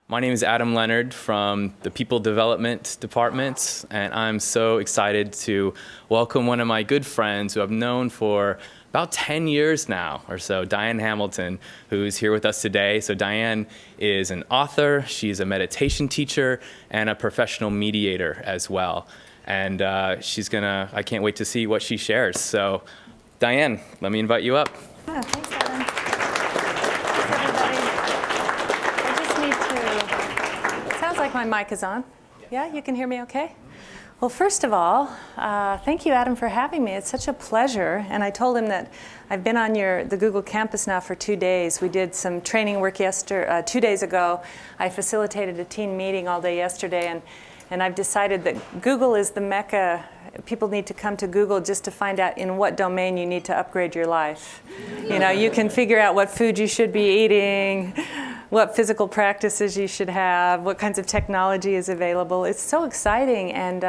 My name is Adam Leonard from the People Development Department, and I'm so excited to welcome one of my good friends who I've known for about 10 years now or so, Diane Hamilton, who's here with us today. So Diane is an author, she's a meditation teacher, and a professional mediator as well. And I can't wait to see what she shares. So Diane, let me invite you up. Oh, thanks, Adam. It sounds like my mic is on. Yeah, you can hear me okay? Well, first of all, thank you, Adam, for having me. It's such a pleasure. And I told him that I've been on the Google campus now for 2 days. We did some training work 2 days ago. I facilitated a team meeting all day yesterday, and I've decided that Google is the mecca. People need to come to Google just to find out in what domain you need to upgrade your life. You know, you can figure out what food you should be eating, what physical practices you should have, what kinds of technology is available. It's so exciting and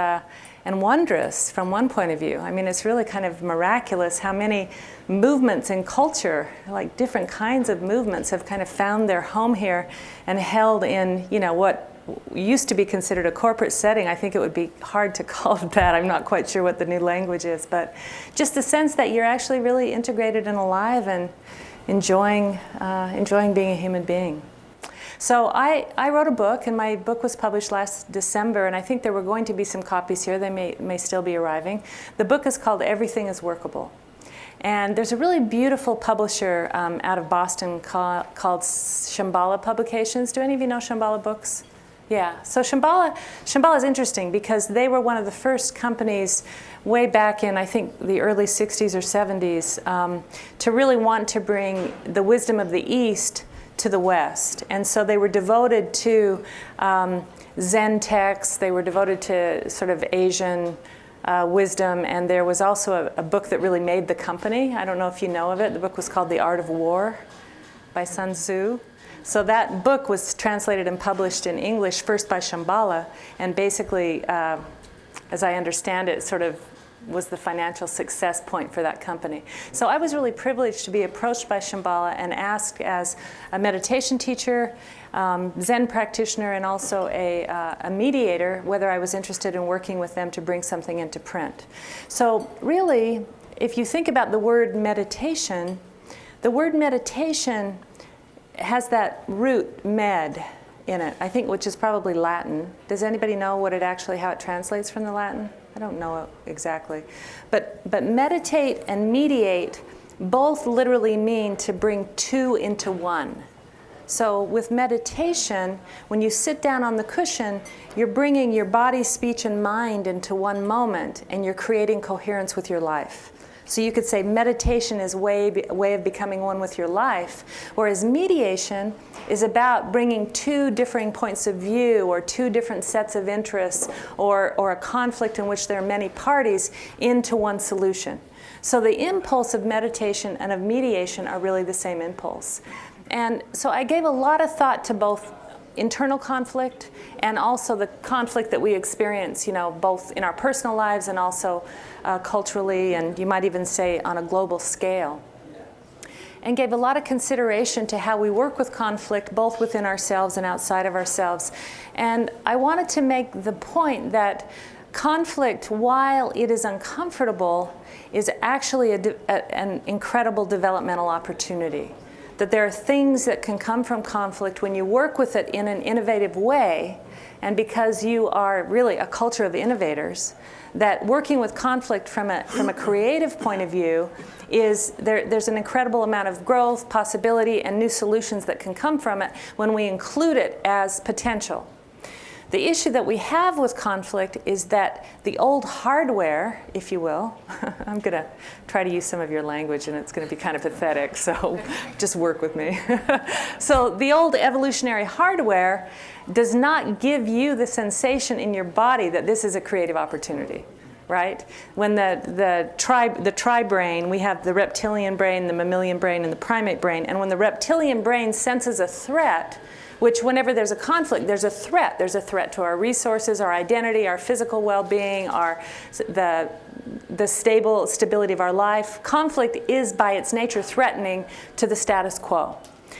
wondrous from one point of view. I mean, it's really kind of miraculous how many movements in culture, like different kinds of movements, have kind of found their home here and held in, you know, what used to be considered a corporate setting. I think it would be hard to call it that. I'm not quite sure what the new language is, but just the sense that you're actually really integrated and alive and enjoying being a human being. So I wrote a book, and my book was published last December, and I think there were going to be some copies here. They may still be arriving. The book is called Everything is Workable. And there's a really beautiful publisher out of Boston called Shambhala Publications. Do any of you know Shambhala Books? Yeah, so Shambhala is interesting because they were one of the first companies way back in, I think, the early 60s or 70s to really want to bring the wisdom of the East to the West. And so they were devoted to Zen texts, they were devoted to sort of Asian wisdom, and there was also a book that really made the company. I don't know if you know of it. The book was called The Art of War by Sun Tzu. So that book was translated and published in English first by Shambhala, and basically, as I understand it, sort of was the financial success point for that company. So I was really privileged to be approached by Shambhala and asked as a meditation teacher, Zen practitioner, and also a mediator, whether I was interested in working with them to bring something into print. So really, if you think about the word meditation has that root med in it, I think, which is probably Latin. Does anybody know how it translates from the Latin? I don't know exactly. But meditate and mediate both literally mean to bring two into one. So with meditation, when you sit down on the cushion, you're bringing your body, speech, and mind into one moment, and you're creating coherence with your life. So you could say meditation is a way of becoming one with your life, whereas mediation is about bringing two differing points of view or two different sets of interests or a conflict in which there are many parties into one solution. So the impulse of meditation and of mediation are really the same impulse. And so I gave a lot of thought to both internal conflict and also the conflict that we experience, you know, both in our personal lives and also culturally, and you might even say on a global scale. And gave a lot of consideration to how we work with conflict, both within ourselves and outside of ourselves. And I wanted to make the point that conflict, while it is uncomfortable, is actually an incredible developmental opportunity. That there are things that can come from conflict when you work with it in an innovative way, and because you are really a culture of innovators, that working with conflict from a creative point of view is there's an incredible amount of growth, possibility, and new solutions that can come from it when we include it as potential. The issue that we have with conflict is that the old hardware, if you will, I'm going to try to use some of your language and it's going to be kind of pathetic, so just work with me. So the old evolutionary hardware does not give you the sensation in your body that this is a creative opportunity. Right? When the tri-brain, we have the reptilian brain, the mammalian brain, and the primate brain, and when the reptilian brain senses a threat, which whenever there's a conflict, there's a threat. There's a threat to our resources, our identity, our physical well-being, the stability of our life. Conflict is by its nature threatening to the status quo.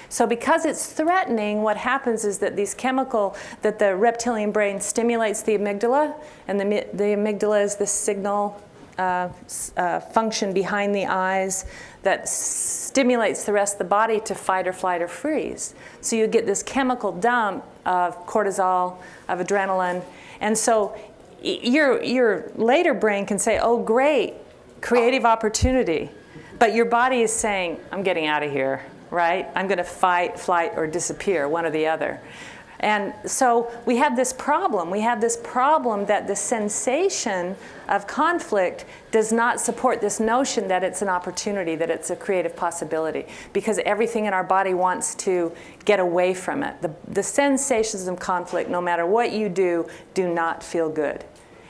So because it's threatening, what happens is that that the reptilian brain stimulates the amygdala, and the amygdala is the signal function behind the eyes that stimulates the rest of the body to fight or flight or freeze. So you get this chemical dump of cortisol, of adrenaline, and so your later brain can say, oh great, creative opportunity, but your body is saying, I'm getting out of here, right? I'm going to fight, flight, or disappear, one or the other. And so we have this problem. We have this problem that the sensation of conflict does not support this notion that it's an opportunity, that it's a creative possibility, because everything in our body wants to get away from it. The sensations of conflict, no matter what you do not feel good.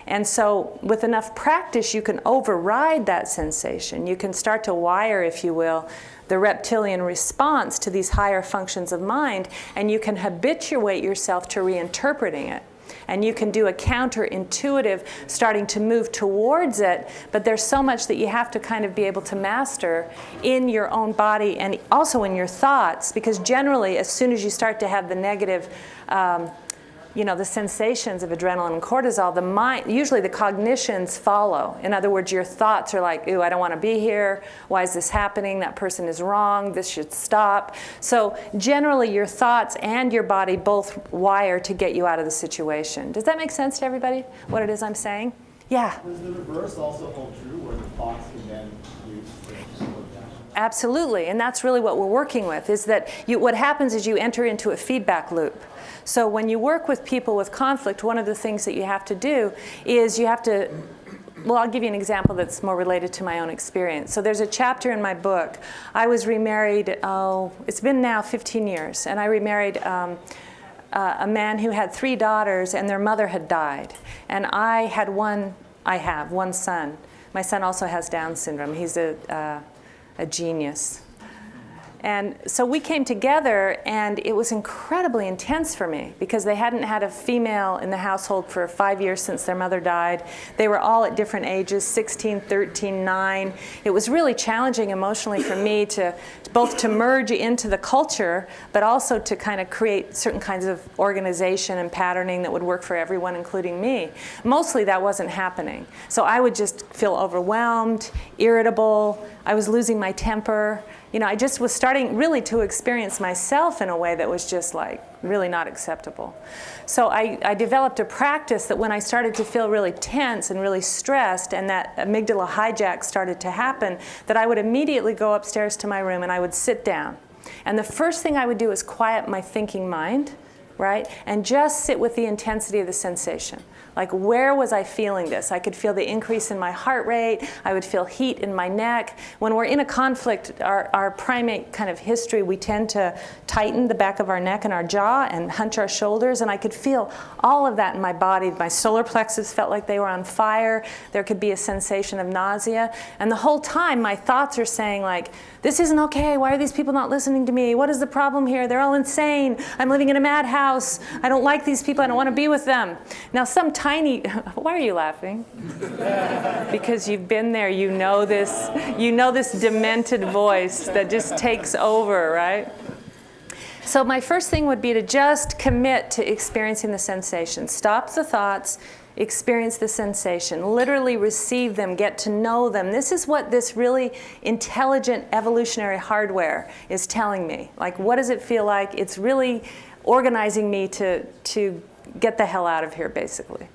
And so with enough practice, you can override that sensation. You can start to wire, if you will, the reptilian response to these higher functions of mind, and you can habituate yourself to reinterpreting it. And you can do a counterintuitive starting to move towards it, but there's so much that you have to kind of be able to master in your own body and also in your thoughts, because generally, as soon as you start to have the negative the sensations of adrenaline and cortisol, the mind, usually the cognitions follow. In other words, your thoughts are like, ooh, I don't want to be here. Why is this happening? That person is wrong. This should stop. So generally, your thoughts and your body both wire to get you out of the situation. Does that make sense to everybody, what it is I'm saying? Yeah? Does the reverse also hold true, where the thoughts can then use to slow down? Absolutely, and that's really what we're working with, is that what happens is you enter into a feedback loop. So when you work with people with conflict, one of the things that you have to do is you have to, well, I'll give you an example that's more related to my own experience. So there's a chapter in my book. I was remarried, it's been now 15 years, and I remarried a man who had 3 daughters, and their mother had died. And I have one son. My son also has Down syndrome. He's a genius. And so we came together, and it was incredibly intense for me because they hadn't had a female in the household for 5 years since their mother died. They were all at different ages, 16, 13, 9. It was really challenging emotionally for me to both to merge into the culture, but also to kind of create certain kinds of organization and patterning that would work for everyone, including me. Mostly that wasn't happening. So I would just feel overwhelmed, irritable. I was losing my temper. I just was starting really to experience myself in a way that was just like really not acceptable. So I developed a practice that when I started to feel really tense and really stressed and that amygdala hijack started to happen, that I would immediately go upstairs to my room and I would sit down. And the first thing I would do is quiet my thinking mind, right? And just sit with the intensity of the sensation. Like, where was I feeling this? I could feel the increase in my heart rate. I would feel heat in my neck. When we're in a conflict, our primate kind of history, we tend to tighten the back of our neck and our jaw and hunch our shoulders. And I could feel all of that in my body. My solar plexus felt like they were on fire. There could be a sensation of nausea. And the whole time, my thoughts are saying, like, this isn't okay. Why are these people not listening to me? What is the problem here? They're all insane. I'm living in a madhouse. I don't like these people. I don't want to be with them. Now, why are you laughing? Because you've been there. You know this demented voice that just takes over, right? So my first thing would be to just commit to experiencing the sensation. Stop the thoughts. Experience the sensation, literally receive them, get to know them. This is what this really intelligent evolutionary hardware is telling me. Like, what does it feel like? It's really organizing me to get the hell out of here, basically.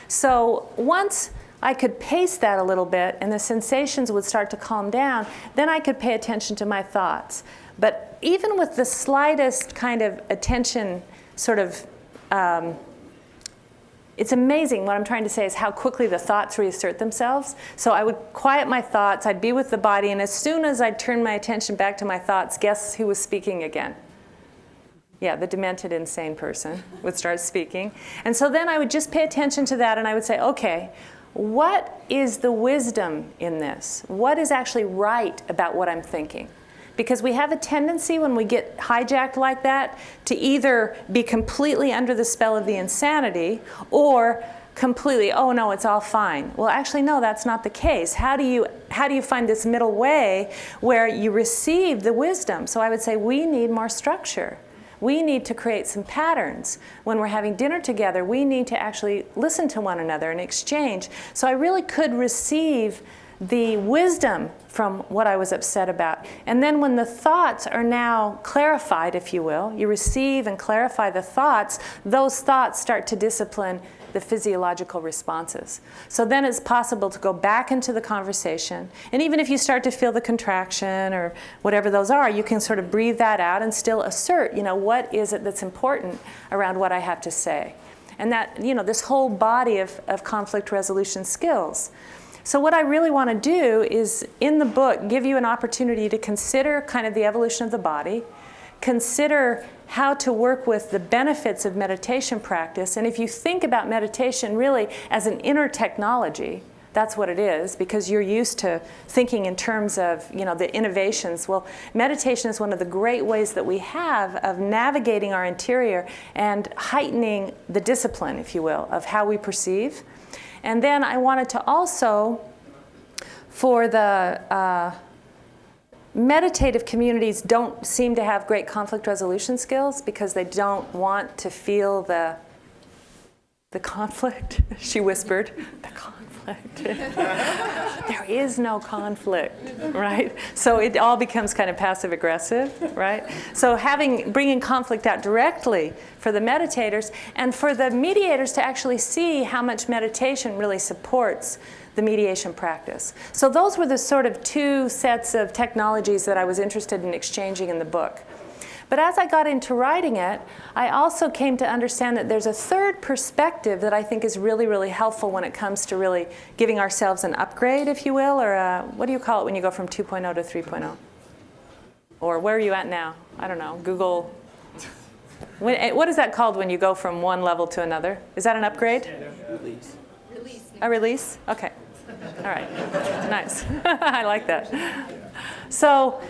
So once I could pace that a little bit and the sensations would start to calm down, then I could pay attention to my thoughts. But even with the slightest kind of attention sort of it's amazing. What I'm trying to say is how quickly the thoughts reassert themselves. So I would quiet my thoughts, I'd be with the body, and as soon as I'd turn my attention back to my thoughts, guess who was speaking again? Yeah, the demented, insane person would start speaking. And so then I would just pay attention to that, and I would say, okay, what is the wisdom in this? What is actually right about what I'm thinking? Because we have a tendency when we get hijacked like that to either be completely under the spell of the insanity or completely, oh no, it's all fine. Well, actually, no, that's not the case. How do you find this middle way where you receive the wisdom? So I would say we need more structure. We need to create some patterns. When we're having dinner together, we need to actually listen to one another and exchange. So I really could receive the wisdom from what I was upset about. And then when the thoughts are now clarified, if you will, you receive and clarify the thoughts, those thoughts start to discipline the physiological responses. So then it's possible to go back into the conversation, and even if you start to feel the contraction or whatever those are, you can sort of breathe that out and still assert, what is it that's important around what I have to say. And that, this whole body of conflict resolution skills. So what I really want to do is, in the book, give you an opportunity to consider kind of the evolution of the body, consider how to work with the benefits of meditation practice. And if you think about meditation really as an inner technology, that's what it is, because you're used to thinking in terms of, the innovations. Well, meditation is one of the great ways that we have of navigating our interior and heightening the discipline, if you will, of how we perceive. And then I wanted to also, for the meditative communities don't seem to have great conflict resolution skills because they don't want to feel the conflict. She whispered, the conflict. There is no conflict, right? So it all becomes kind of passive aggressive, right? So bringing conflict out directly for the meditators and for the mediators to actually see how much meditation really supports the mediation practice. So those were the sort of two sets of technologies that I was interested in exchanging in the book. But as I got into writing it, I also came to understand that there's a third perspective that I think is really, really helpful when it comes to really giving ourselves an upgrade, if you will, or what do you call it when you go from 2.0 to 3.0? Or where are you at now? I don't know, Google. What is that called when you go from one level to another? Is that an upgrade? Release. A release? Okay. All right. Nice. I like that. So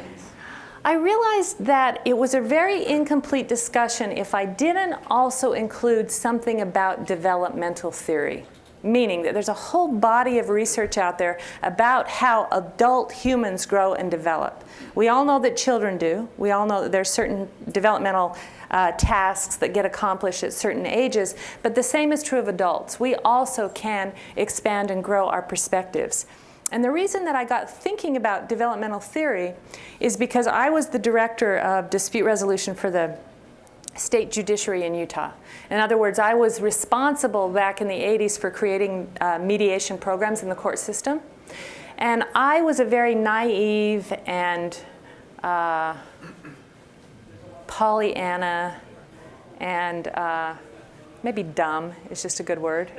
I realized that it was a very incomplete discussion if I didn't also include something about developmental theory, meaning that there's a whole body of research out there about how adult humans grow and develop. We all know that children do. We all know that there's certain developmental tasks that get accomplished at certain ages, but the same is true of adults. We also can expand and grow our perspectives. And the reason that I got thinking about developmental theory is because I was the director of dispute resolution for the state judiciary in Utah. In other words, I was responsible back in the 80s for creating mediation programs in the court system. And I was a very naive and Pollyanna and maybe dumb is just a good word,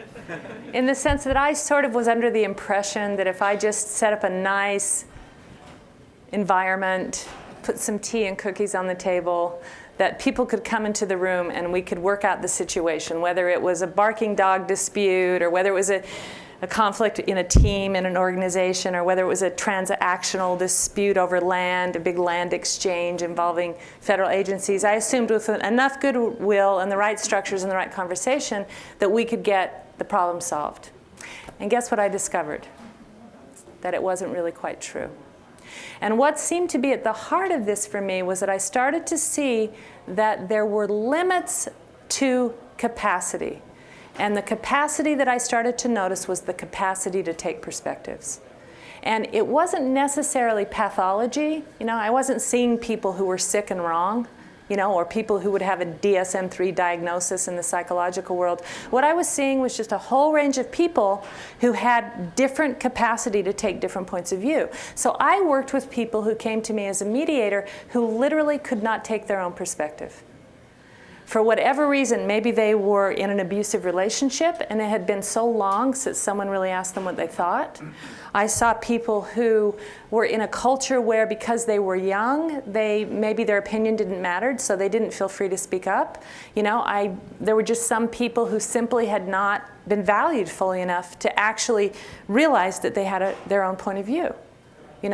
in the sense that I sort of was under the impression that if I just set up a nice environment, put some tea and cookies on the table, that people could come into the room and we could work out the situation, whether it was a barking dog dispute or whether it was a conflict in a team, in an organization, or whether it was a transactional dispute over land, a big land exchange involving federal agencies. I assumed with enough goodwill and the right structures and the right conversation that we could get the problem solved. And guess what I discovered? That it wasn't really quite true. And what seemed to be at the heart of this for me was that I started to see that there were limits to capacity. And the capacity that I started to notice was the capacity to take perspectives. And it wasn't necessarily pathology. I wasn't seeing people who were sick and wrong, or people who would have a DSM-3 diagnosis in the psychological world. What I was seeing was just a whole range of people who had different capacity to take different points of view. So I worked with people who came to me as a mediator who literally could not take their own perspective. For whatever reason, maybe they were in an abusive relationship and it had been so long since someone really asked them what they thought. I saw people who were in a culture where because they were young, maybe their opinion didn't matter, so they didn't feel free to speak up. There were just some people who simply had not been valued fully enough to actually realize that they had their own point of view.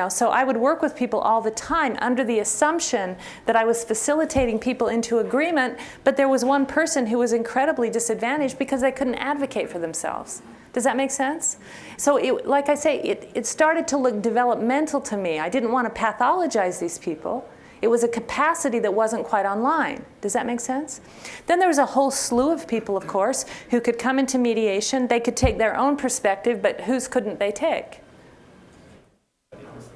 So I would work with people all the time under the assumption that I was facilitating people into agreement, but there was one person who was incredibly disadvantaged because they couldn't advocate for themselves. Does that make sense? So like I say, it started to look developmental to me. I didn't want to pathologize these people. It was a capacity that wasn't quite online. Does that make sense? Then there was a whole slew of people, of course, who could come into mediation. They could take their own perspective, but whose couldn't they take?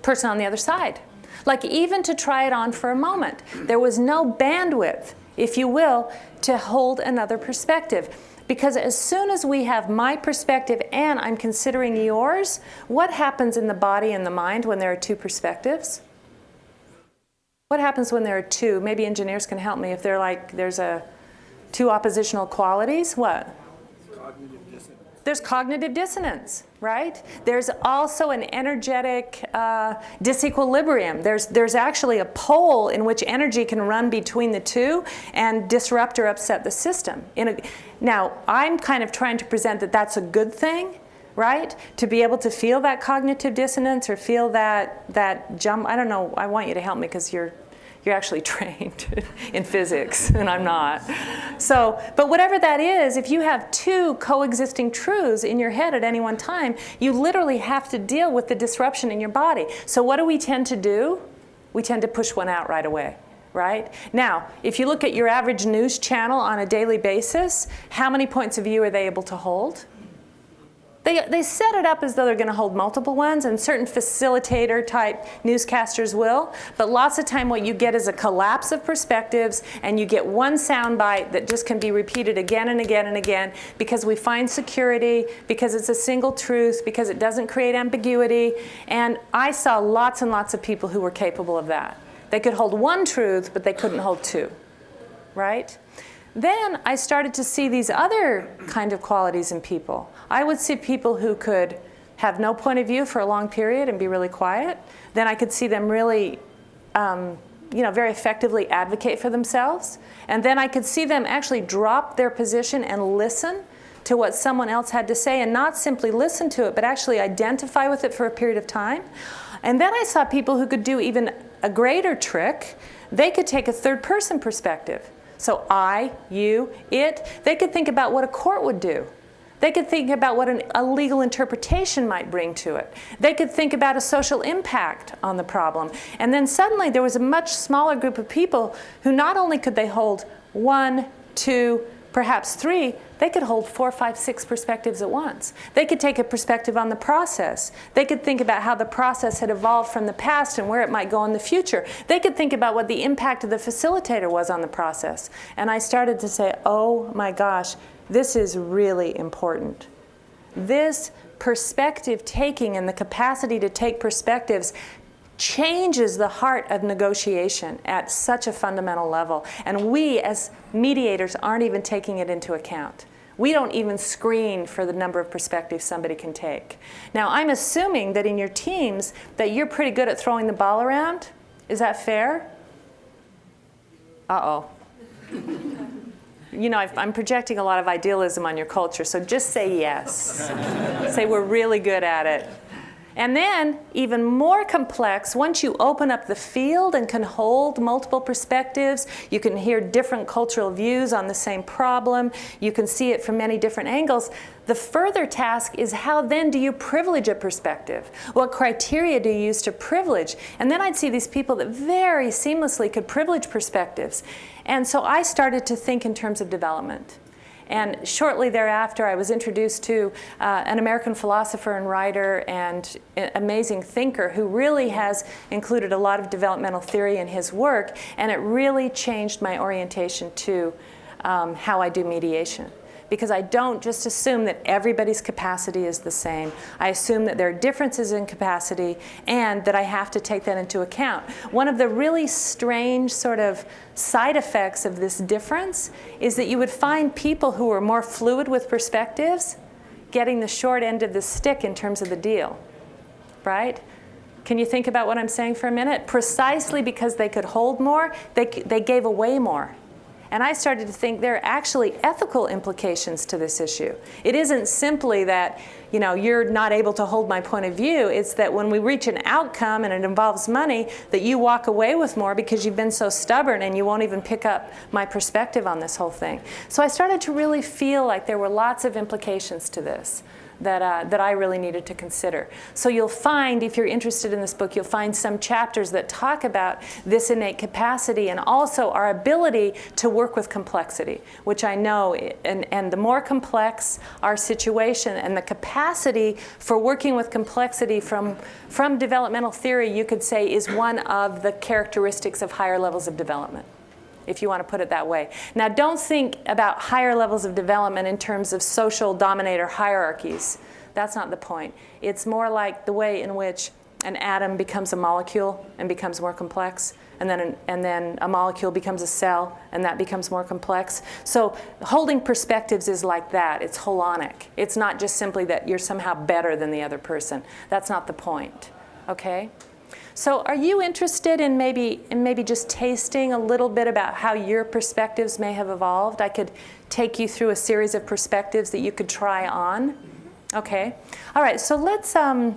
Person on the other side. Like even to try it on for a moment. There was no bandwidth, if you will, to hold another perspective. Because as soon as we have my perspective and I'm considering yours, what happens in the body and the mind when there are two perspectives? What happens when there are two? Maybe engineers can help me. If they're like, there's two oppositional qualities, what? There's cognitive dissonance, right? There's also an energetic disequilibrium. There's actually a pole in which energy can run between the two and disrupt or upset the system. Now, I'm kind of trying to present that that's a good thing, right? To be able to feel that cognitive dissonance or feel that jump. I don't know. I want you to help me because you're actually trained in physics, and I'm not. So, but whatever that is, if you have two coexisting truths in your head at any one time, you literally have to deal with the disruption in your body. So what do we tend to do? We tend to push one out right away, right? Now, if you look at your average news channel on a daily basis, how many points of view are they able to hold? They set it up as though they're going to hold multiple ones, and certain facilitator-type newscasters will. But lots of time what you get is a collapse of perspectives, and you get one soundbite that just can be repeated again and again and again because we find security, because it's a single truth, because it doesn't create ambiguity. And I saw lots and lots of people who were capable of that. They could hold one truth, but they couldn't hold two, right? Then I started to see these other kind of qualities in people. I would see people who could have no point of view for a long period and be really quiet. Then I could see them really, very effectively advocate for themselves. And then I could see them actually drop their position and listen to what someone else had to say, and not simply listen to it, but actually identify with it for a period of time. And then I saw people who could do even a greater trick. They could take a third-person perspective. So I, you, it. They could think about what a court would do. They could think about what a legal interpretation might bring to it. They could think about a social impact on the problem. And then suddenly there was a much smaller group of people who not only could they hold 1, 2, perhaps 3, they could hold 4, 5, 6 perspectives at once. They could take a perspective on the process. They could think about how the process had evolved from the past and where it might go in the future. They could think about what the impact of the facilitator was on the process. And I started to say, oh my gosh, this is really important. This perspective taking and the capacity to take perspectives changes the heart of negotiation at such a fundamental level. And we as mediators aren't even taking it into account. We don't even screen for the number of perspectives somebody can take. Now, I'm assuming that in your teams that you're pretty good at throwing the ball around. Is that fair? Uh-oh. I'm projecting a lot of idealism on your culture, so just say yes. Say we're really good at it. And then, even more complex, once you open up the field and can hold multiple perspectives, you can hear different cultural views on the same problem, you can see it from many different angles. The further task is how then do you privilege a perspective? What criteria do you use to privilege? And then I'd see these people that very seamlessly could privilege perspectives. And so I started to think in terms of development. And shortly thereafter, I was introduced to an American philosopher and writer and amazing thinker who really has included a lot of developmental theory in his work, and it really changed my orientation to how I do mediation. Because I don't just assume that everybody's capacity is the same. I assume that there are differences in capacity and that I have to take that into account. One of the really strange sort of side effects of this difference is that you would find people who are more fluid with perspectives getting the short end of the stick in terms of the deal, right? Can you think about what I'm saying for a minute? Precisely because they could hold more, they gave away more. And I started to think there are actually ethical implications to this issue. It isn't simply that, you know, you're not able to hold my point of view. It's that when we reach an outcome and it involves money, that you walk away with more because you've been so stubborn and you won't even pick up my perspective on this whole thing. So I started to really feel like there were lots of implications to this that I really needed to consider. So you'll find, if you're interested in this book, you'll find some chapters that talk about this innate capacity and also our ability to work with complexity, which I know, and the more complex our situation and the capacity for working with complexity from developmental theory, you could say, is one of the characteristics of higher levels of development, if you want to put it that way. Now, don't think about higher levels of development in terms of social dominator hierarchies. That's not the point. It's more like the way in which an atom becomes a molecule and becomes more complex, and then a molecule becomes a cell, and that becomes more complex. So holding perspectives is like that. It's holonic. It's not just simply that you're somehow better than the other person. That's not the point, okay? So are you interested in maybe just tasting a little bit about how your perspectives may have evolved? I could take you through a series of perspectives that you could try on. Okay. All right. So let's so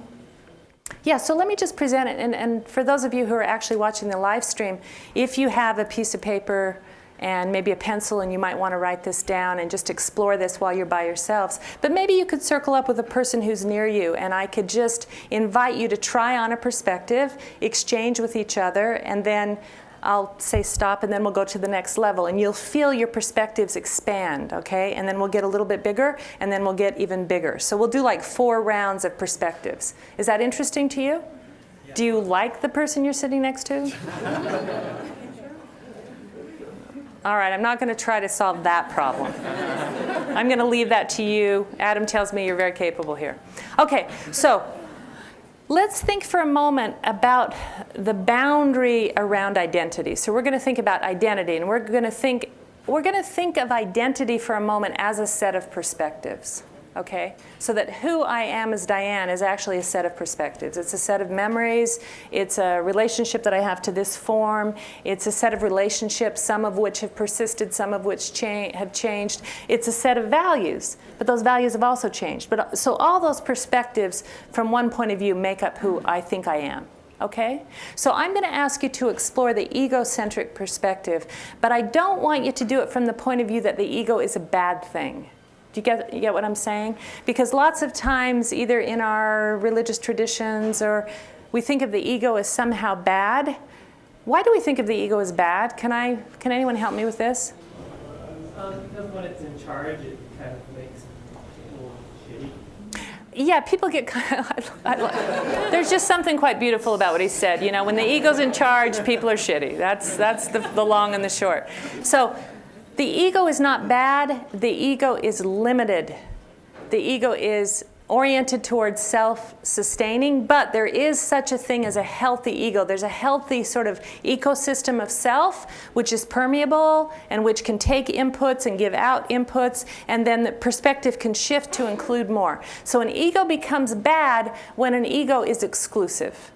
let me just present it. And for those of you who are actually watching the live stream, if you have a piece of paper and maybe a pencil, and you might want to write this down and just explore this while you're by yourselves. But maybe you could circle up with a person who's near you, and I could just invite you to try on a perspective, exchange with each other, and then I'll say stop, and then we'll go to the next level, and you'll feel your perspectives expand, okay? And then we'll get a little bit bigger, and then we'll get even bigger. So we'll do like 4 rounds of perspectives. Is that interesting to you? Yeah. Do you like the person you're sitting next to? All right, I'm not going to try to solve that problem. I'm going to leave that to you. Adam tells me you're very capable here. Okay, so let's think for a moment about the boundary around identity. So we're going to think about identity, and we're going to think of identity for a moment as a set of perspectives. Okay, so that who I am as Diane is actually a set of perspectives. It's a set of memories. It's a relationship that I have to this form. It's a set of relationships, some of which have persisted, some of which have changed. It's a set of values, but those values have also changed. But so all those perspectives from one point of view make up who I think I am. Okay? So I'm going to ask you to explore the egocentric perspective, but I don't want you to do it from the point of view that the ego is a bad thing. You get what I'm saying? Because lots of times, either in our religious traditions or we think of the ego as somehow bad. Why do we think of the ego as bad? Can anyone help me with this? Because when it's in charge, it kind of makes people shitty. Yeah, people get kind of, there's just something quite beautiful about what he said. You know, when the ego's in charge, people are shitty. That's the long and the short. So the ego is not bad. The ego is limited. The ego is oriented towards self-sustaining, but there is such a thing as a healthy ego. There's a healthy sort of ecosystem of self, which is permeable and which can take inputs and give out inputs, and then the perspective can shift to include more. So an ego becomes bad when an ego is exclusive.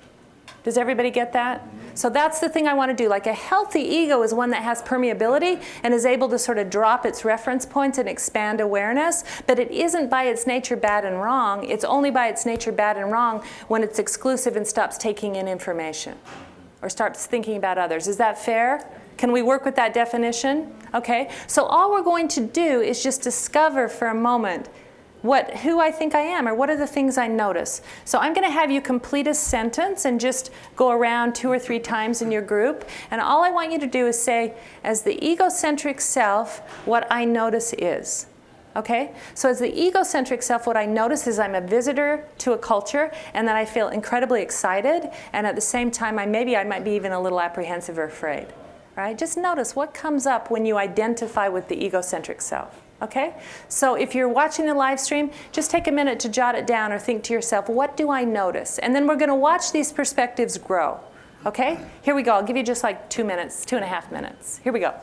Does everybody get that? So that's the thing I want to do. Like a healthy ego is one that has permeability and is able to sort of drop its reference points and expand awareness, but it isn't by its nature bad and wrong. It's only by its nature bad and wrong when it's exclusive and stops taking in information or starts thinking about others. Is that fair? Can we work with that definition? Okay. So all we're going to do is just discover for a moment who I think I am, or what are the things I notice. So I'm going to have you complete a sentence and just go around 2 or 3 times in your group. And all I want you to do is say, as the egocentric self, what I notice is. Okay? So as the egocentric self, what I notice is I'm a visitor to a culture, and that I feel incredibly excited, and at the same time, I might be even a little apprehensive or afraid. Right? Just notice what comes up when you identify with the egocentric self. Okay? So if you're watching the live stream, just take a minute to jot it down or think to yourself, what do I notice? And then we're going to watch these perspectives grow. Okay? Here we go. I'll give you just like 2 minutes, 2.5 minutes. Here we go.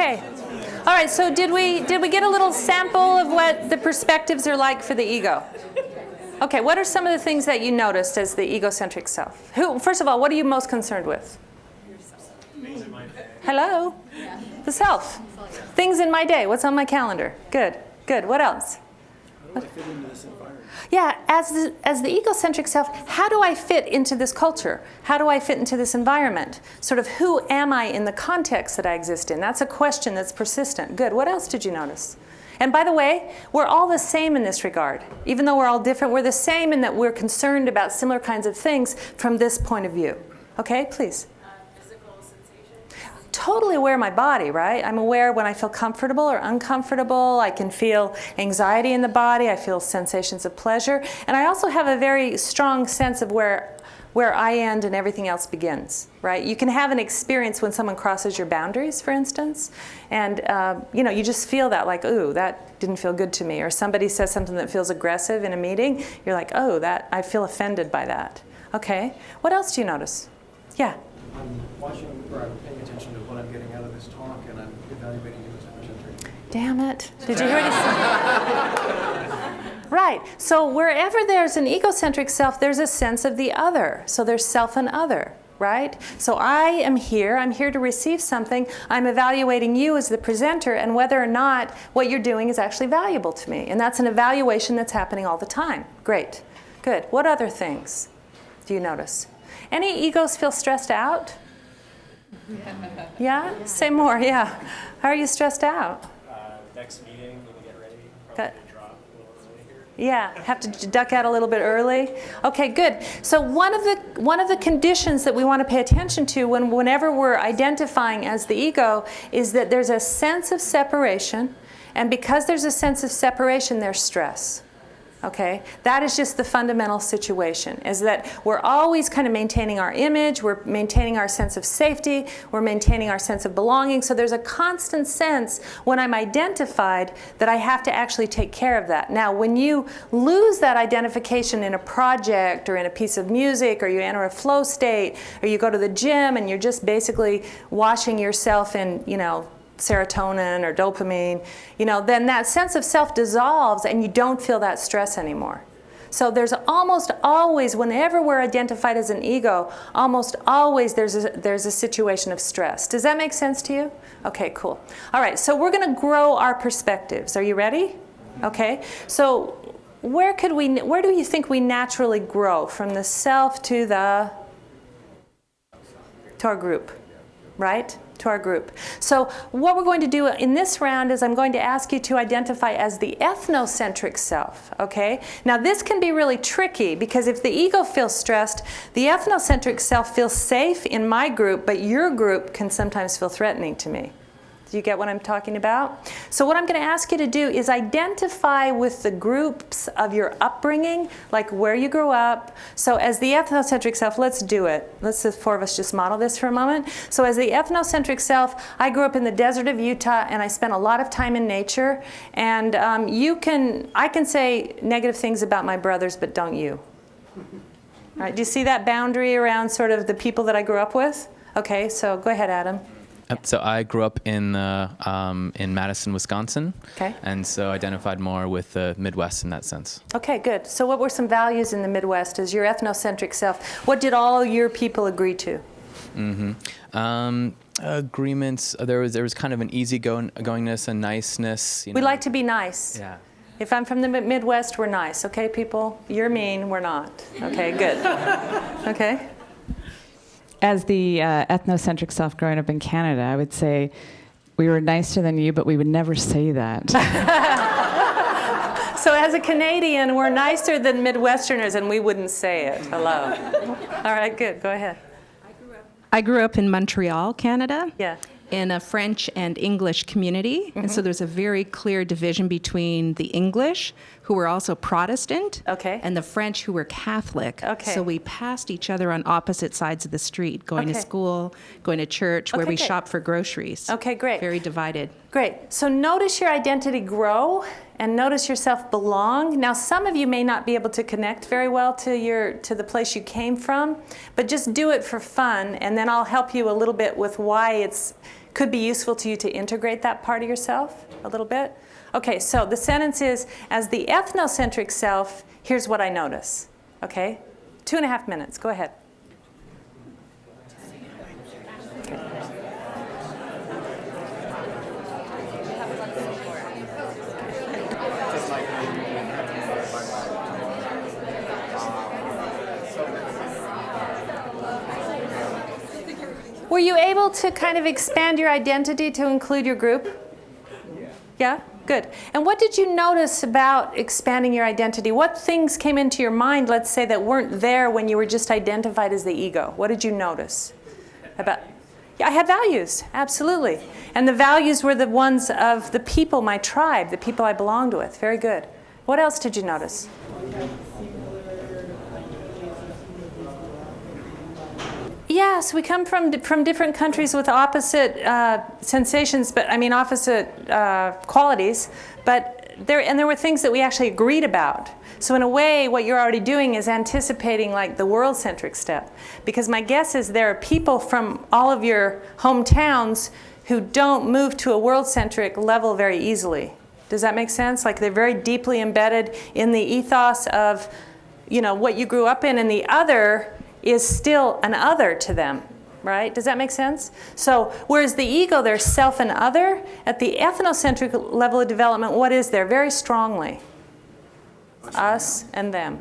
Okay. All right, so did we get a little sample of what the perspectives are like for the ego? Okay, what are some of the things that you noticed as the egocentric self? First of all, what are you most concerned with? Hello? Yeah. The self. Things in my day. What's on my calendar? Good, good. What else? How do I fit into this environment? Yeah, as the egocentric self, how do I fit into this culture? How do I fit into this environment? Sort of who am I in the context that I exist in? That's a question that's persistent. Good. What else did you notice? And by the way, we're all the same in this regard. Even though we're all different, we're the same in that we're concerned about similar kinds of things from this point of view. Okay, please. Physical sensation. Totally aware of my body, right? I'm aware when I feel comfortable or uncomfortable. I can feel anxiety in the body. I feel sensations of pleasure. And I also have a very strong sense of where I end and everything else begins, right? You can have an experience when someone crosses your boundaries, for instance, and you just feel that, like, ooh, that didn't feel good to me. Or somebody says something that feels aggressive in a meeting, you're like, oh, I feel offended by that. Okay, what else do you notice? Yeah? I'm watching, or I'm paying attention to what I'm getting out of this talk, and I'm evaluating you as egocentric. Damn it. Did you hear what he said? Right. So wherever there's an egocentric self, there's a sense of the other. So there's self and other, right? So I'm here to receive something. I'm evaluating you as the presenter and whether or not what you're doing is actually valuable to me. And that's an evaluation that's happening all the time. Great. Good. What other things do you notice? Any egos feel stressed out? Yeah? Say more, yeah. How are you stressed out? Next meeting, need to get ready. Got- Probably drop a little early here. Yeah, have to duck out a little bit early. Okay, good. So one of the conditions that we want to pay attention to whenever we're identifying as the ego is that there's a sense of separation, and because there's a sense of separation, there's stress. Okay, that is just the fundamental situation, is that we're always kind of maintaining our image, we're maintaining our sense of safety, we're maintaining our sense of belonging. So there's a constant sense when I'm identified that I have to actually take care of that. Now, when you lose that identification in a project or in a piece of music, or you enter a flow state, or you go to the gym and you're just basically washing yourself in, serotonin or dopamine, then that sense of self dissolves and you don't feel that stress anymore. So there's almost always, whenever we're identified as an ego, almost always there's a situation of stress. Does that make sense to you? Okay, cool. All right, so we're going to grow our perspectives. Are you ready? Okay, so where do you think we naturally grow from the self to our group, right? To our group. So what we're going to do in this round is I'm going to ask you to identify as the ethnocentric self, okay? Now this can be really tricky because if the ego feels stressed, the ethnocentric self feels safe in my group, but your group can sometimes feel threatening to me. Do you get what I'm talking about? So what I'm going to ask you to do is identify with the groups of your upbringing, like where you grew up. So as the ethnocentric self, let's do it. Let's, the four of us, just model this for a moment. So as the ethnocentric self, I grew up in the desert of Utah, and I spent a lot of time in nature. And I can say negative things about my brothers, but don't you. All right, do you see that boundary around sort of the people that I grew up with? Okay, so go ahead, Adam. So I grew up in Madison, Wisconsin, Okay. and so identified more with the Midwest in that sense. Okay, good. So what were some values in the Midwest as your ethnocentric self? What did all your people agree to? Agreements. There was kind of an easygoingness, a niceness. We like to be nice. Yeah. If I'm from the Midwest, we're nice. Okay, people? You're mean, we're not. Okay, good. Okay. As the ethnocentric self growing up in Canada, I would say we were nicer than you, but we would never say that. So as a Canadian, we're nicer than Midwesterners, and we wouldn't say it. Hello. All right, good. Go ahead. I grew up in Montreal, Canada. Yeah. In a French and English community. Mm-hmm. And so there's a very clear division between the English, who were also Protestant, okay, and the French, who were Catholic. Okay. So we passed each other on opposite sides of the street, going to school, going to church, where we shopped for groceries. Okay, great. Very divided. Great. So notice your identity grow and notice yourself belong. Now, some of you may not be able to connect very well to the place you came from, but just do it for fun, and then I'll help you a little bit with why it's could be useful to you to integrate that part of yourself a little bit? Okay, so the sentence is, as the ethnocentric self, here's what I notice. Okay? 2.5 minutes. Go ahead. Were you able to kind of expand your identity to include your group? Yeah? Good. And what did you notice about expanding your identity? What things came into your mind, let's say, that weren't there when you were just identified as the ego? What did you notice about? Yeah, I had values, absolutely. And the values were the ones of the people, my tribe, the people I belonged with. Very good. What else did you notice? Yes, we come from different countries with opposite sensations, but I mean opposite qualities. But there were things that we actually agreed about. So in a way, what you're already doing is anticipating like the world-centric step, because my guess is there are people from all of your hometowns who don't move to a world-centric level very easily. Does that make sense? Like they're very deeply embedded in the ethos of, you know, what you grew up in, and the other is still an other to them, right? Does that make sense? So whereas the ego, there's self and other, at the ethnocentric level of development, what is there? Very strongly, us and them.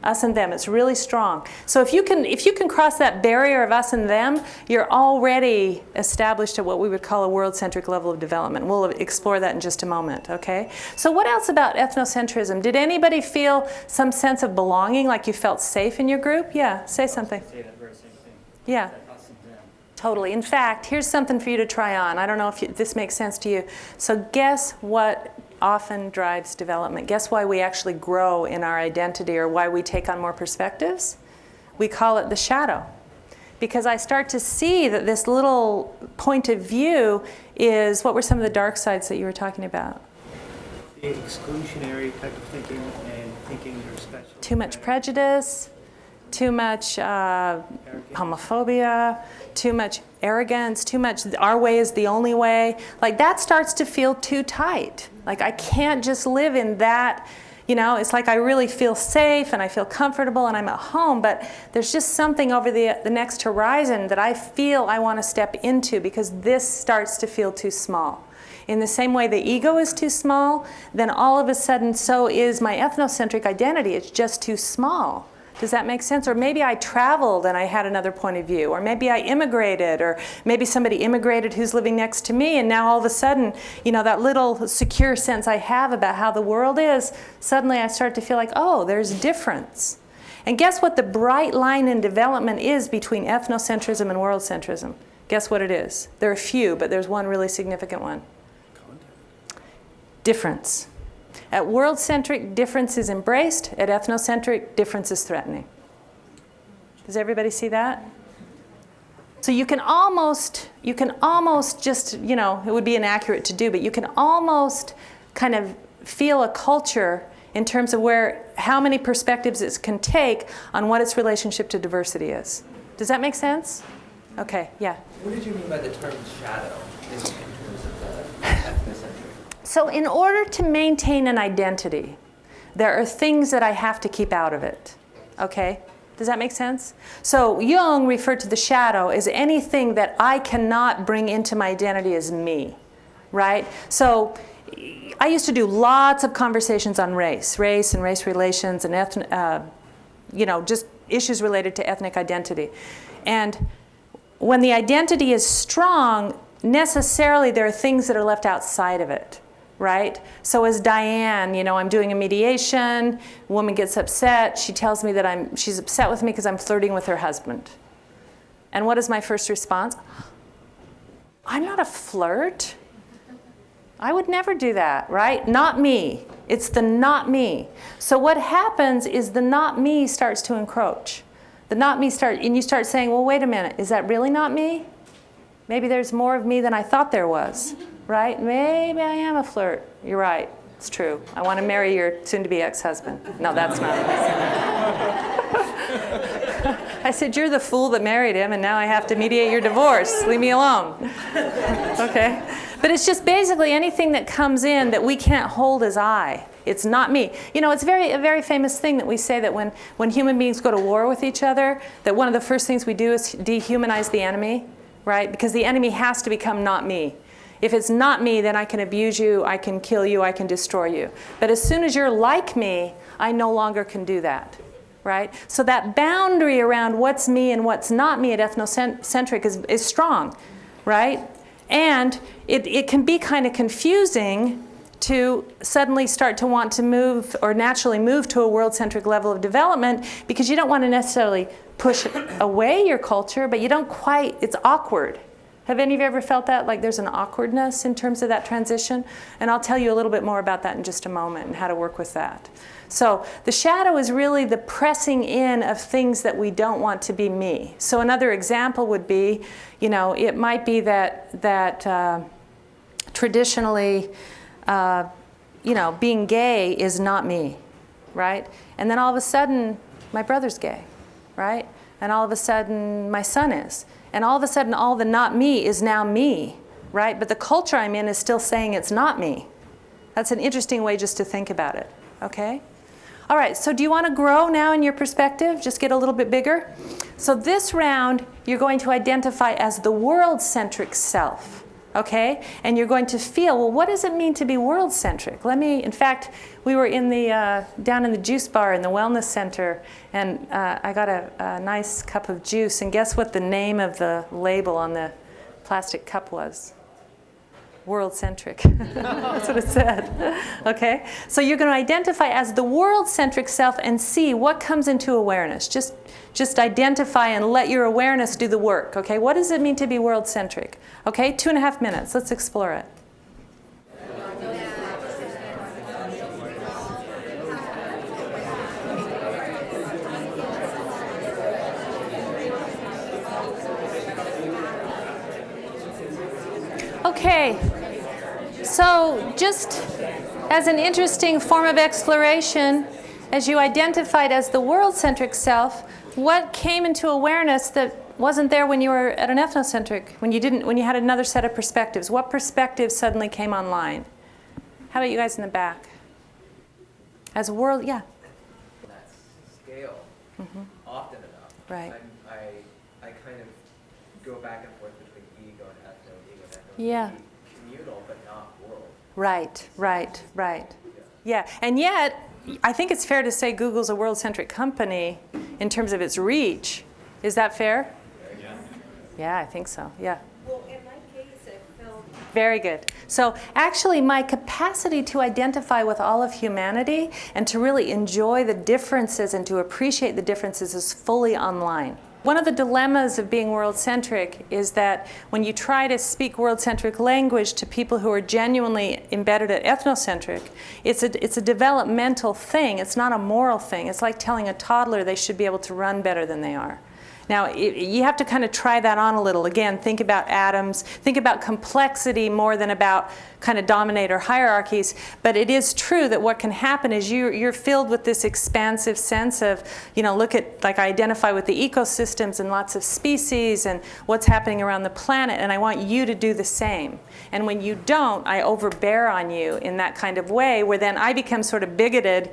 Us and them, it's really strong. So if you can cross that barrier of us and them, you're already established at what we would call a world-centric level of development. We'll explore that in just a moment, okay? So what else about ethnocentrism? Did anybody feel some sense of belonging, like you felt safe in your group? Yeah, say something. Say that very same thing. Yeah. That us and them. Totally. In fact, here's something for you to try on. I don't know if this makes sense to you. So guess what often drives development? Guess why we actually grow in our identity, or why we take on more perspectives? We call it the shadow. Because I start to see that this little point of view is, what were some of the dark sides that you were talking about? The exclusionary type of thinking, and thinking you're special. Too much prejudice, too much homophobia, too much arrogance, too much our way is the only way. Like that starts to feel too tight. Like I can't just live in that, you know, it's like I really feel safe and I feel comfortable and I'm at home, but there's just something over the next horizon that I feel I want to step into, because this starts to feel too small. In the same way the ego is too small, then all of a sudden so is my ethnocentric identity. It's just too small. Does that make sense? Or maybe I traveled and I had another point of view. Or maybe I immigrated, or maybe somebody immigrated who's living next to me, and now all of a sudden, you know, that little secure sense I have about how the world is, suddenly I start to feel like, oh, there's difference. And guess what the bright line in development is between ethnocentrism and world-centrism? Guess what it is? There are a few, but there's one really significant one. Difference. At world-centric, difference is embraced. At ethnocentric, difference is threatening. Does everybody see that? So you can almost just, you know, it would be inaccurate to do, but you can almost kind of feel a culture in terms of how many perspectives it can take on what its relationship to diversity is. Does that make sense? Okay, yeah. What did you mean by the term shadow in terms of the ethnocentric? So in order to maintain an identity, there are things that I have to keep out of it, okay? Does that make sense? So Jung referred to the shadow as anything that I cannot bring into my identity as me, right? So I used to do lots of conversations on race and race relations and you know, just issues related to ethnic identity. And when the identity is strong, necessarily there are things that are left outside of it. Right? So as Diane, you know, I'm doing a mediation, a woman gets upset, she tells me that she's upset with me because I'm flirting with her husband. And what is my first response? I'm not a flirt. I would never do that, right? Not me. It's the not me. So what happens is the not me starts to encroach. The not me and you start saying, well, wait a minute, is that really not me? Maybe there's more of me than I thought there was. Right? Maybe I am a flirt. You're right. It's true. I want to marry your soon-to-be ex-husband. No, that's not it. I said, you're the fool that married him, and now I have to mediate your divorce. Leave me alone. Okay? But it's just basically anything that comes in that we can't hold as I. It's not me. You know, it's a very famous thing that we say that when human beings go to war with each other, that one of the first things we do is dehumanize the enemy, right? Because the enemy has to become not me. If it's not me, then I can abuse you, I can kill you, I can destroy you. But as soon as you're like me, I no longer can do that, right? So that boundary around what's me and what's not me at ethnocentric is strong, right? And it can be kind of confusing to suddenly start to want to move or naturally move to a world-centric level of development, because you don't want to necessarily push away your culture, but you don't quite, it's awkward. Have any of you ever felt that? Like there's an awkwardness in terms of that transition? And I'll tell you a little bit more about that in just a moment and how to work with that. So the shadow is really the pressing in of things that we don't want to be me. So another example would be, you know, it might be that traditionally, you know, being gay is not me, right? And then all of a sudden, my brother's gay, right? And all of a sudden, my son is. And all of a sudden, all the not me is now me, right? But the culture I'm in is still saying it's not me. That's an interesting way just to think about it, okay? All right, so do you want to grow now in your perspective? Just get a little bit bigger? So this round, you're going to identify as the world-centric self, okay? And you're going to feel, well, what does it mean to be world-centric? In fact, we were in the, down in the juice bar in the wellness center, and I got a nice cup of juice, and guess what the name of the label on the plastic cup was? World-centric. That's what it said. Okay? So you're going to identify as the world-centric self and see what comes into awareness. Just identify and let your awareness do the work. Okay? What does it mean to be world-centric? Okay? 2.5 minutes. Let's explore it. Okay, so just as an interesting form of exploration, as you identified as the world-centric self, what came into awareness that wasn't there when you were at an ethnocentric, when you had another set of perspectives? What perspectives suddenly came online? How about you guys in the back? As a world, yeah. That scale, often enough. Right. I kind of go back and forth between ego and ethno. Yeah. Communal, but not world. Right. Yeah, and yet, I think it's fair to say Google's a world-centric company in terms of its reach. Is that fair? Yeah. Yeah, I think so, yeah. Well, in my case, I felt... Very good. So actually, my capacity to identify with all of humanity and to really enjoy the differences and to appreciate the differences is fully online. One of the dilemmas of being world-centric is that when you try to speak world-centric language to people who are genuinely embedded at ethnocentric, it's a developmental thing. It's not a moral thing. It's like telling a toddler they should be able to run better than they are. Now, you have to kind of try that on a little. Again, think about atoms. Think about complexity more than about kind of dominator hierarchies. But it is true that what can happen is you're filled with this expansive sense of, you know, look at, like I identify with the ecosystems and lots of species and what's happening around the planet, and I want you to do the same. And when you don't, I overbear on you in that kind of way, where then I become sort of bigoted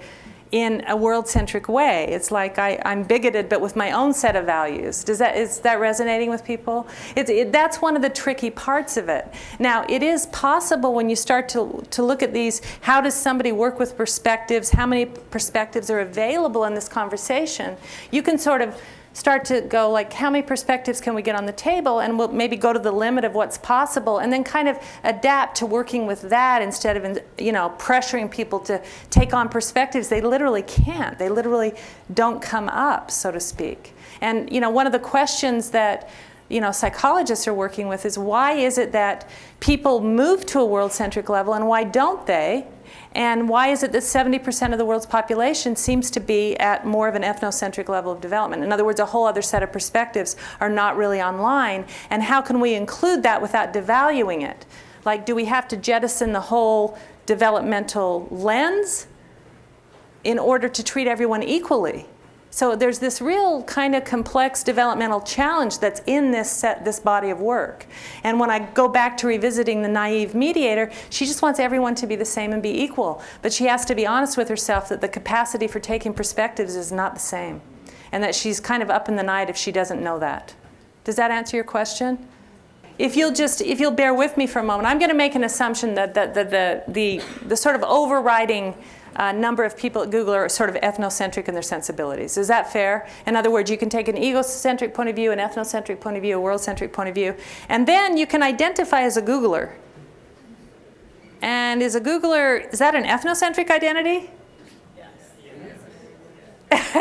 in a world-centric way. It's like I'm bigoted, but with my own set of values. Is that resonating with people? That's one of the tricky parts of it. Now, it is possible when you start to look at these, how does somebody work with perspectives, how many perspectives are available in this conversation, you can sort of start to go like, how many perspectives can we get on the table, and we'll maybe go to the limit of what's possible, and then kind of adapt to working with that instead of, you know, pressuring people to take on perspectives they literally can't. They literally don't come up, so to speak. And, you know, one of the questions that, you know, psychologists are working with is, why is it that people move to a world-centric level and why don't they? And why is it that 70% of the world's population seems to be at more of an ethnocentric level of development? In other words, a whole other set of perspectives are not really online. And how can we include that without devaluing it? Like, do we have to jettison the whole developmental lens in order to treat everyone equally? So there's this real kind of complex developmental challenge that's in this body of work. And when I go back to revisiting the naive mediator, she just wants everyone to be the same and be equal. But she has to be honest with herself that the capacity for taking perspectives is not the same. And that she's kind of up in the night if she doesn't know that. Does that answer your question? If you'll bear with me for a moment, I'm going to make an assumption that the sort of overriding number of people at Google are sort of ethnocentric in their sensibilities. Is that fair? In other words, you can take an egocentric point of view, an ethnocentric point of view, a world-centric point of view, and then you can identify as a Googler. And is that an ethnocentric identity?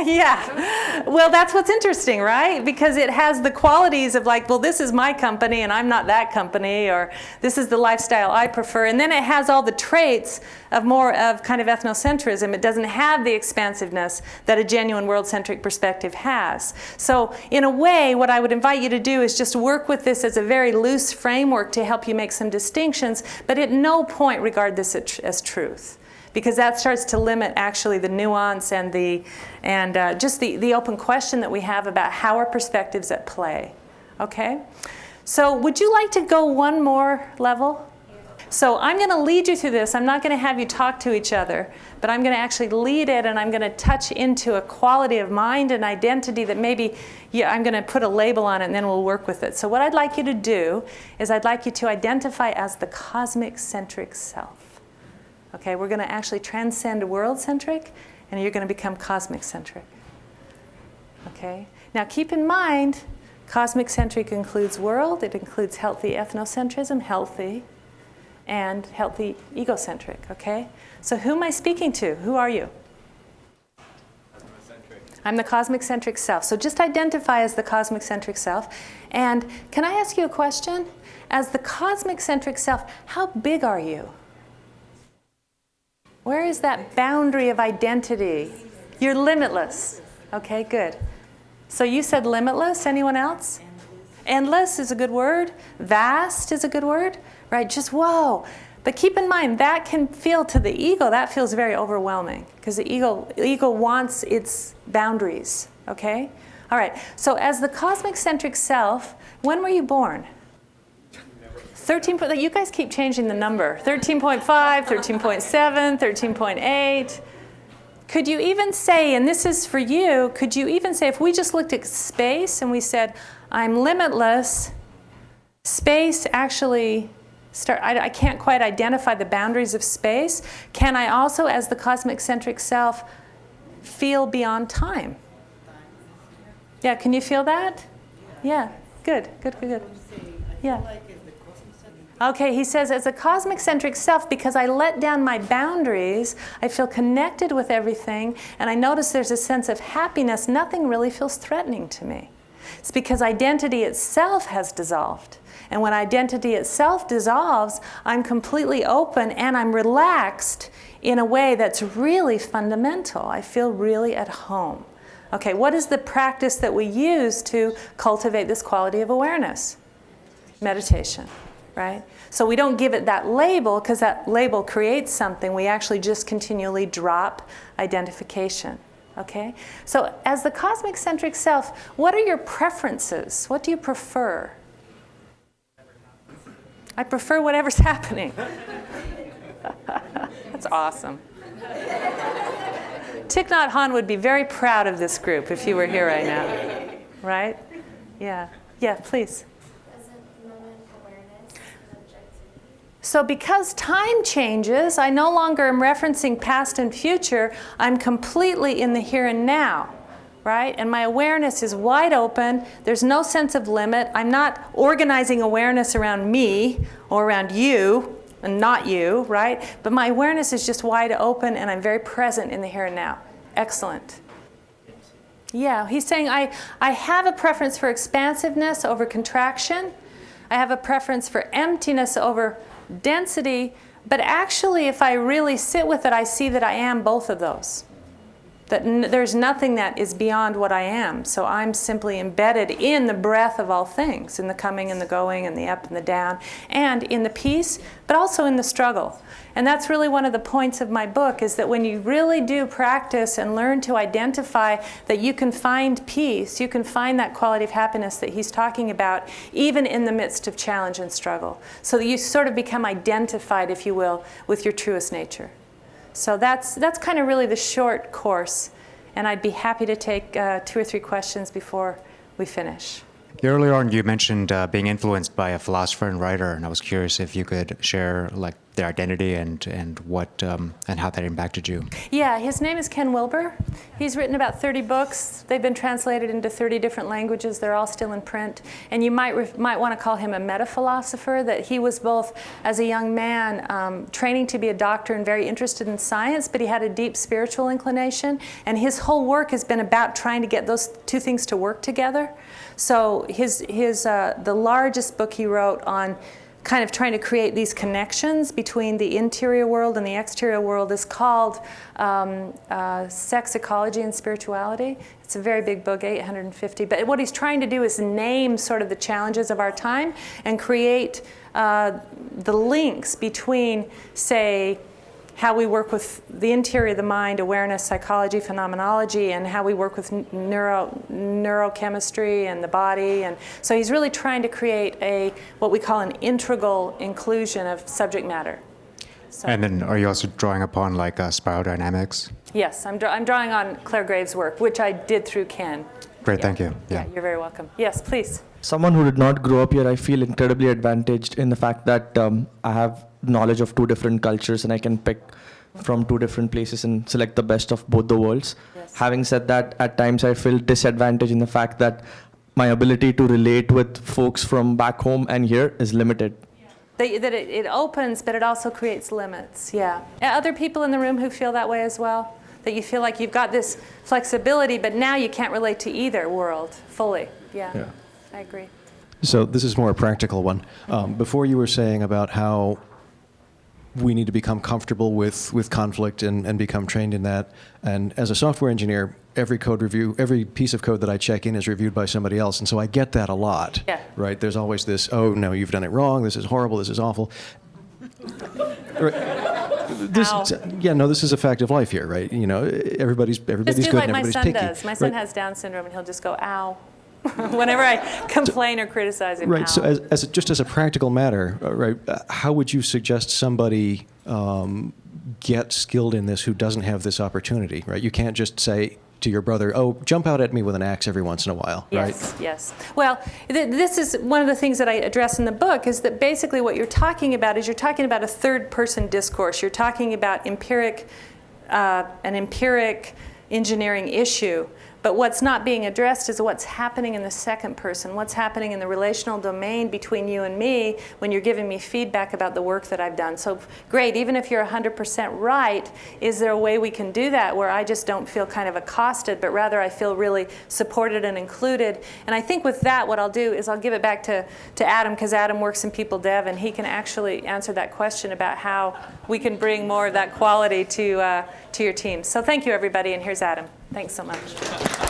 Yeah. Well, that's what's interesting, right? Because it has the qualities of like, well, this is my company and I'm not that company, or this is the lifestyle I prefer. And then it has all the traits of more of kind of ethnocentrism. It doesn't have the expansiveness that a genuine world-centric perspective has. So in a way, what I would invite you to do is just work with this as a very loose framework to help you make some distinctions, but at no point regard this as truth. Because that starts to limit actually the nuance and just the open question that we have about how our perspectives at play. Okay? So would you like to go one more level? So I'm going to lead you through this. I'm not going to have you talk to each other, but I'm going to actually lead it, and I'm going to touch into a quality of mind and identity that maybe I'm going to put a label on it, and then we'll work with it. So what I'd like you to do is I'd like you to identify as the cosmic centric self. Okay, we're going to actually transcend world-centric, and you're going to become cosmic-centric. Okay? Now keep in mind, cosmic-centric includes world, it includes healthy ethnocentrism, healthy, and healthy egocentric. Okay? So who am I speaking to? Who are you? I'm the cosmic-centric self. So just identify as the cosmic-centric self. And can I ask you a question? As the cosmic-centric self, how big are you? Where is that boundary of identity? You're limitless. Okay, good. So you said limitless. Anyone else? Endless is a good word. Vast is a good word. Right? Just whoa. But keep in mind, that can feel to the ego, that feels very overwhelming. Because the ego wants its boundaries. Okay? All right. So as the cosmic centric self, when were you born? 13. You guys keep changing the number. 13.5, 13.7, 13.8. Could you even say, and this is for you, could you even say, if we just looked at space and we said, I'm limitless, space actually, I can't quite identify the boundaries of space. Can I also, as the cosmic centric self, feel beyond time? Yeah, can you feel that? Yeah, good. Yeah. Okay, he says, as a cosmic-centric self, because I let down my boundaries, I feel connected with everything, and I notice there's a sense of happiness. Nothing really feels threatening to me. It's because identity itself has dissolved. And when identity itself dissolves, I'm completely open and I'm relaxed in a way that's really fundamental. I feel really at home. Okay, what is the practice that we use to cultivate this quality of awareness? Meditation. Right? So we don't give it that label because that label creates something. We actually just continually drop identification. Okay? So as the cosmic centric self, what are your preferences? What do you prefer? I prefer whatever's happening. That's awesome. Thich Nhat Hanh would be very proud of this group if you were here right now. Right? Yeah. Yeah, please. So because time changes, I no longer am referencing past and future. I'm completely in the here and now, right? And my awareness is wide open. There's no sense of limit. I'm not organizing awareness around me or around you and not you, right? But my awareness is just wide open, and I'm very present in the here and now. Excellent. Yeah, he's saying I have a preference for expansiveness over contraction. I have a preference for emptiness over density, but actually if I really sit with it, I see that I am both of those. That there's nothing that is beyond what I am. So I'm simply embedded in the breath of all things, in the coming and the going and the up and the down, and in the peace, but also in the struggle. And that's really one of the points of my book, is that when you really do practice and learn to identify that you can find peace, you can find that quality of happiness that he's talking about, even in the midst of challenge and struggle. So that you sort of become identified, if you will, with your truest nature. So that's kind of really the short course. And I'd be happy to take 2 or 3 questions before we finish. Earlier on, you mentioned being influenced by a philosopher and writer, and I was curious if you could share like their identity and what and how that impacted you. Yeah, his name is Ken Wilber. He's written about 30 books. They've been translated into 30 different languages. They're all still in print. And you might want to call him a meta-philosopher, that he was both, as a young man, training to be a doctor and very interested in science, but he had a deep spiritual inclination. And his whole work has been about trying to get those two things to work together. So the largest book he wrote on kind of trying to create these connections between the interior world and the exterior world is called Sex, Ecology, and Spirituality. It's a very big book, 850. But what he's trying to do is name sort of the challenges of our time and create the links between, say, how we work with the interior of the mind, awareness, psychology, phenomenology, and how we work with neurochemistry and the body. And so he's really trying to create what we call an integral inclusion of subject matter. So, and then are you also drawing upon like spiral dynamics? Yes, I'm drawing on Claire Graves' work, which I did through Ken. Great, Yeah. thank you. Yeah, you're very welcome. Yes, please. Someone who did not grow up here, I feel incredibly advantaged in the fact that I have knowledge of 2 different cultures and I can pick from 2 different places and select the best of both the worlds. Yes. Having said that, at times I feel disadvantaged in the fact that my ability to relate with folks from back home and here is limited. That it opens, but it also creates limits, yeah. Other people in the room who feel that way as well? That you feel like you've got this flexibility, but now you can't relate to either world fully. Yeah. I agree. So this is more a practical one. Before you were saying about how we need to become comfortable with conflict and become trained in that. And as a software engineer, every code review, every piece of code that I check in is reviewed by somebody else. And so I get that a lot, right? There's always this, oh, no, you've done it wrong. This is horrible. This is awful. This is a fact of life here, right? You know, everybody's good and everybody's like my son picky. does. My son has Down syndrome, and he'll just go, ow. Whenever I complain or criticize him. Right. Ow. So, as a practical matter, right? How would you suggest somebody get skilled in this who doesn't have this opportunity? Right. You can't just say to your brother, "Oh, jump out at me with an axe every once in a while." Yes, right. Yes. Well, this is one of the things that I address in the book. Is that basically what you're talking about? Is you're talking about a third-person discourse. You're talking about an empiric engineering issue. But what's not being addressed is what's happening in the second person, what's happening in the relational domain between you and me when you're giving me feedback about the work that I've done. So great, even if you're 100% right, is there a way we can do that where I just don't feel kind of accosted, but rather I feel really supported and included? And I think with that, what I'll do is I'll give it back to Adam, because Adam works in people dev, and he can actually answer that question about how we can bring more of that quality to your team. So thank you, everybody, and here's Adam. Thanks so much.